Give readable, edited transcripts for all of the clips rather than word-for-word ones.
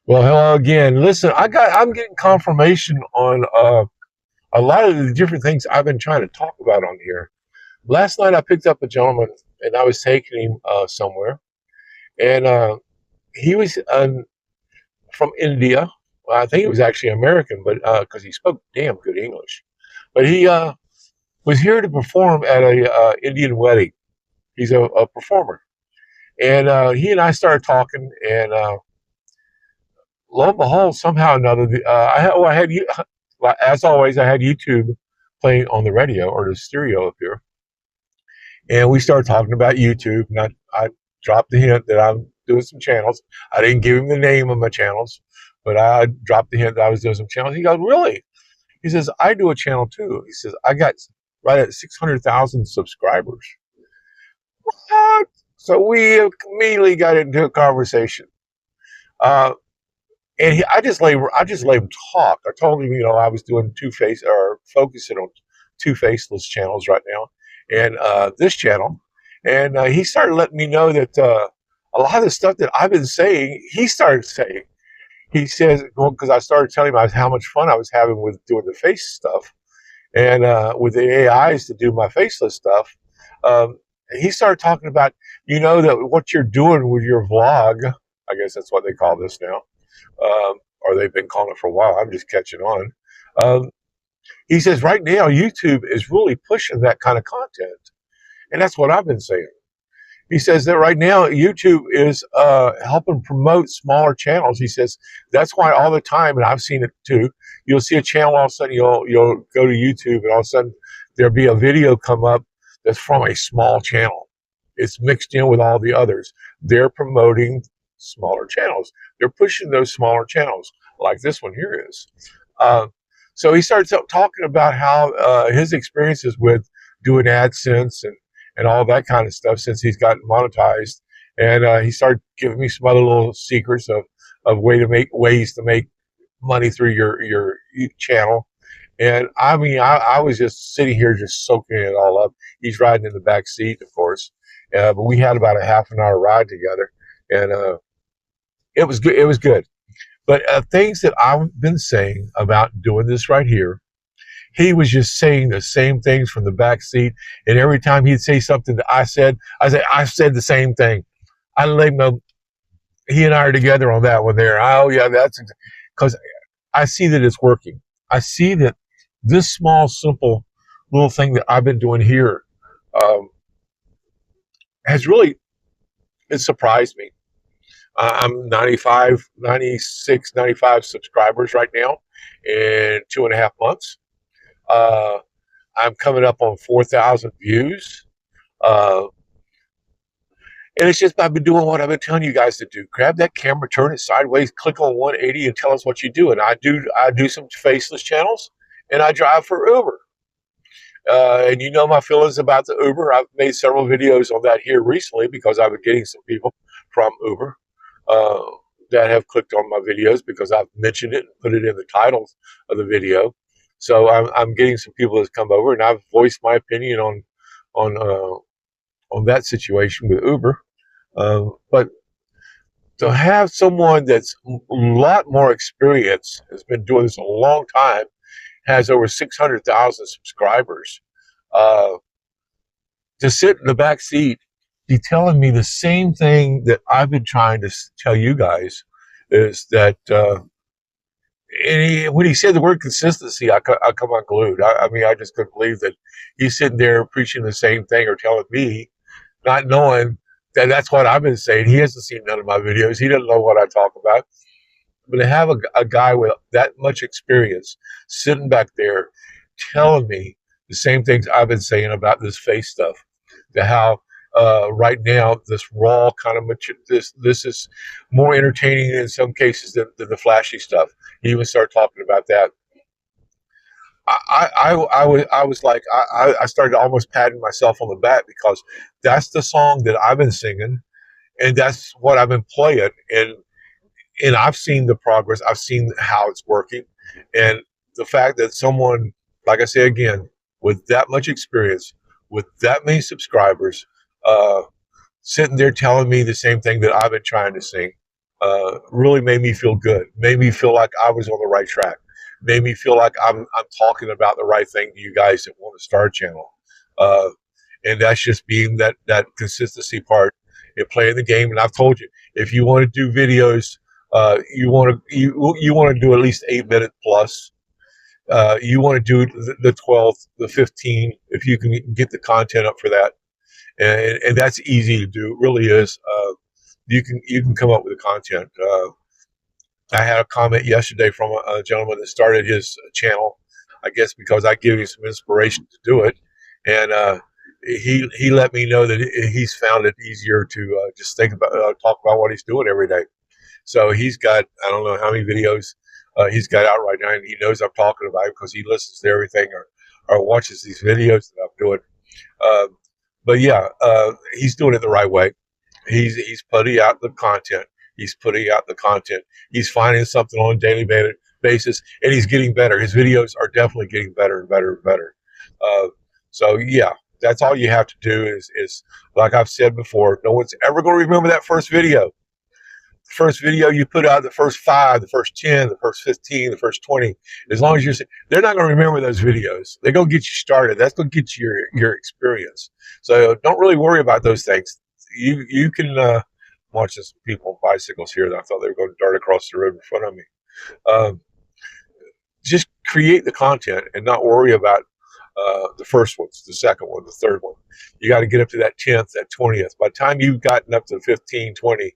Well, hello again. Listen, I'm getting confirmation on a lot of the different things I've been trying to talk about on here. Last night I picked up a gentleman and I was taking him somewhere, and he was from India. Well, I think he was actually American, but because he spoke damn good English. But he was here to perform at a Indian wedding. He's a performer, and he and I started talking, and lo and behold, somehow or another, I had you, as always, I had YouTube playing on the radio or the stereo up here, and we started talking about YouTube. And I dropped the hint that I'm doing some channels. I didn't give him the name of my channels, but I dropped the hint that I was doing some channels. He goes, "Really?" He says, "I do a channel too." He says, "I got right at 600,000 subscribers." What? So we immediately got into a conversation. Uh, and I just let him talk. I told him, I was doing focusing on two faceless channels right now, and this channel, and he started letting me know that a lot of the stuff that I've been saying, he started saying. He says, well, because I started telling him how much fun I was having with doing the face stuff, and with the AIs to do my faceless stuff. He started talking about, that what you're doing with your vlog. I guess that's what they call this now, or they've been calling it for a while. I'm just catching on. Um, he says right now YouTube is really pushing that kind of content, and that's what I've been saying. He says that right now YouTube is helping promote smaller channels. He says that's why all the time, and I've seen it too. You'll see a channel, all of a sudden you'll go to YouTube, and all of a sudden there'll be a video come up that's from a small channel. It's mixed in with all the others. They're promoting smaller channels. They're pushing those smaller channels, like this one here is. Uh, so he starts talking about how his experiences with doing AdSense and all that kind of stuff since he's gotten monetized. And he started giving me some other little secrets of ways to make money through your channel. And I mean, I was just sitting here just soaking it all up. He's riding in the back seat, of course, but we had about a half an hour ride together, and it was good. It was good. But things that I've been saying about doing this right here, he was just saying the same things from the back seat. And every time he'd say something that I said the same thing. I let him know he and I are together on that one there. Oh yeah, that's because I see that it's working. I see that this small, simple little thing that I've been doing here has really, it surprised me. I'm 95, 96, 95 subscribers right now in 2.5 months. I'm coming up on 4,000 views. Uh, and it's just, I've been doing what I've been telling you guys to do. Grab that camera, turn it sideways, click on 180 and tell us what you do. And I do some faceless channels, and I drive for Uber. And you know my feelings about the Uber. I've made several videos on that here recently because I've been getting some people from Uber uh, that have clicked on my videos because I've mentioned it and put it in the titles of the video. So I'm getting some people that come over, and I've voiced my opinion on that situation with Uber. But to have someone that's a lot more experience, has been doing this a long time, has over 600,000 subscribers, uh, to sit in the back seat, be telling me the same thing that I've been trying to tell you guys, is that when he said the word consistency, I come unglued. I mean, I just couldn't believe that he's sitting there preaching the same thing or telling me, not knowing that that's what I've been saying. He hasn't seen none of my videos. He doesn't know what I talk about. But to have a guy with that much experience sitting back there telling me the same things I've been saying about this face stuff, to how right now this raw kind of this is more entertaining in some cases than the flashy stuff. He even started talking about that. I was like, I started almost patting myself on the back because that's the song that I've been singing, and that's what I've been playing, and I've seen the progress. I've seen how it's working, and the fact that someone, like I say again, with that much experience, with that many subscribers, sitting there telling me the same thing that I've been trying to sing, really made me feel good, made me feel like I was on the right track, made me feel like I'm talking about the right thing to you guys that want to start a channel. Uh, and that's just being that consistency part in playing the game. And I've told you, if you want to do videos, you want to do at least 8 minutes plus. You want to do the 12, the 15, if you can get the content up for that, and that's easy to do. It really is. You can come up with the content. I had a comment yesterday from a gentleman that started his channel, I guess because I gave him some inspiration to do it, and he let me know that he's found it easier to just think about talk about what he's doing every day. So he's got, I don't know how many videos he's got out right now, and he knows I'm talking about it because he listens to everything or watches these videos that I'm doing. Uh, but yeah, he's doing it the right way. He's putting out the content. He's putting out the content. He's finding something on a daily basis, and he's getting better. His videos are definitely getting better and better and better. So yeah, that's all you have to do is like I've said before, no one's ever going to remember that first video. The first video you put out, the first 5, the first 10, the first 15, the first 20, as long as they're not going to remember those videos. They're going to get you started. That's going to get you your experience. So don't really worry about those things. You can watch some people on bicycles here that I thought they were going to dart across the road in front of me. Um, just create the content and not worry about the first ones, the second one, the third one. You got to get up to that 10th, that 20th. By the time you've gotten up to 15, 20,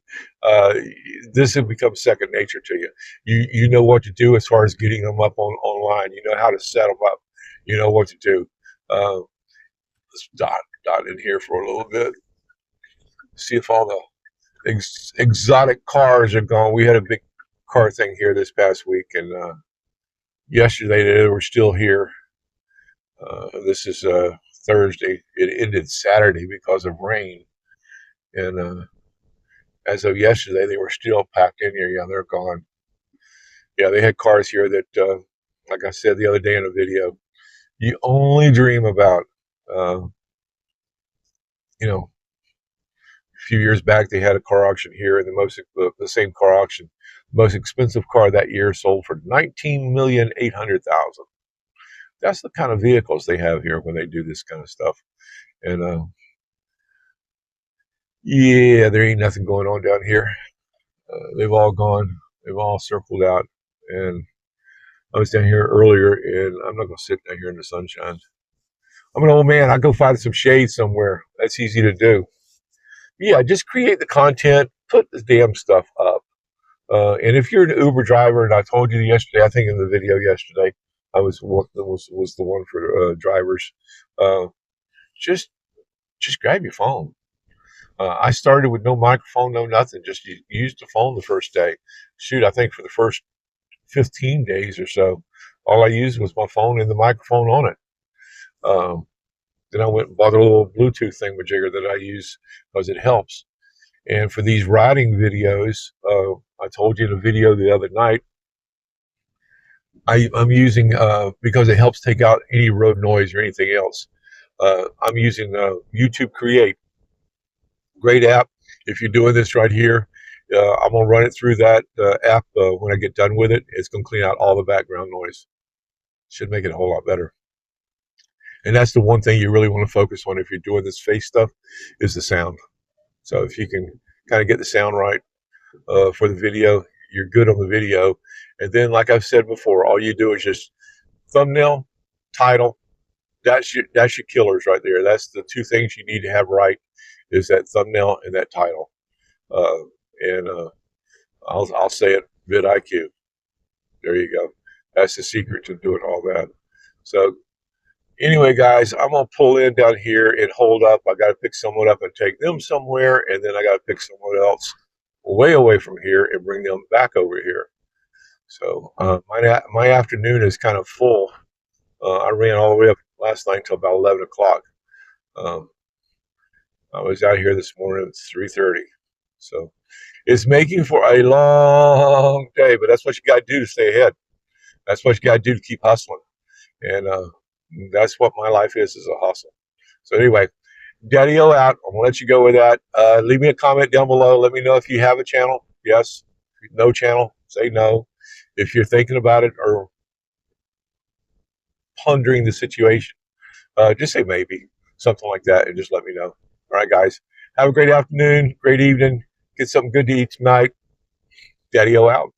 this has become second nature to you. You know what to do as far as getting them up online. You know how to set them up. You know what to do. Let's dot in here for a little bit. See if all the exotic cars are gone. We had a big car thing here this past week, and yesterday they were still here. This is Thursday. It ended Saturday because of rain, and as of yesterday, they were still packed in here. Yeah, they're gone. Yeah, they had cars here that, like I said the other day in a video, you only dream about. You know, a few years back they had a car auction here, and the same car auction, the most expensive car that year sold for $19,800,000. That's the kind of vehicles they have here when they do this kind of stuff. And yeah, there ain't nothing going on down here. They've all gone. They've all circled out. And I was down here earlier, and I'm not going to sit down here in the sunshine. I'm an old man. I go find some shade somewhere. That's easy to do. Yeah, just create the content. Put the damn stuff up. And if you're an Uber driver, and I told you yesterday, I think in the video yesterday, I was the one for drivers. Just grab your phone. I started with no microphone, no nothing. Just used the phone the first day. Shoot, I think for the first 15 days or so, all I used was my phone and the microphone on it. Then I went and bought a little Bluetooth thingamajigger that I use because it helps. And for these riding videos, I told you in a video the other night, I'm using, because it helps take out any road noise or anything else, I'm using YouTube Create. Great app. If you're doing this right here, I'm going to run it through that app when I get done with it. It's going to clean out all the background noise. Should make it a whole lot better. And that's the one thing you really want to focus on if you're doing this face stuff is the sound. So if you can kind of get the sound right for the video, you're good on the video. And then, like I've said before, all you do is just thumbnail, title. That's your killers right there. That's the two things you need to have right, is that thumbnail and that title. And I'll say it, VidIQ. There you go. That's the secret to doing all that. So anyway, guys, I'm going to pull in down here and hold up. I got to pick someone up and take them somewhere, and then I got to pick someone else way away from here and bring them back over here. So my afternoon is kind of full. I ran all the way up last night until about 11 o'clock. I was out here this morning at 3:30. So it's making for a long day, but that's what you got to do to stay ahead. That's what you got to do to keep hustling. And that's what my life is a hustle. So anyway, Daddy-O out. I'm going to let you go with that. Leave me a comment down below. Let me know if you have a channel. Yes, no channel, say no. If you're thinking about it or pondering the situation, just say maybe, something like that, and just let me know. All right, guys. Have a great afternoon, great evening. Get something good to eat tonight. Daddy-O out.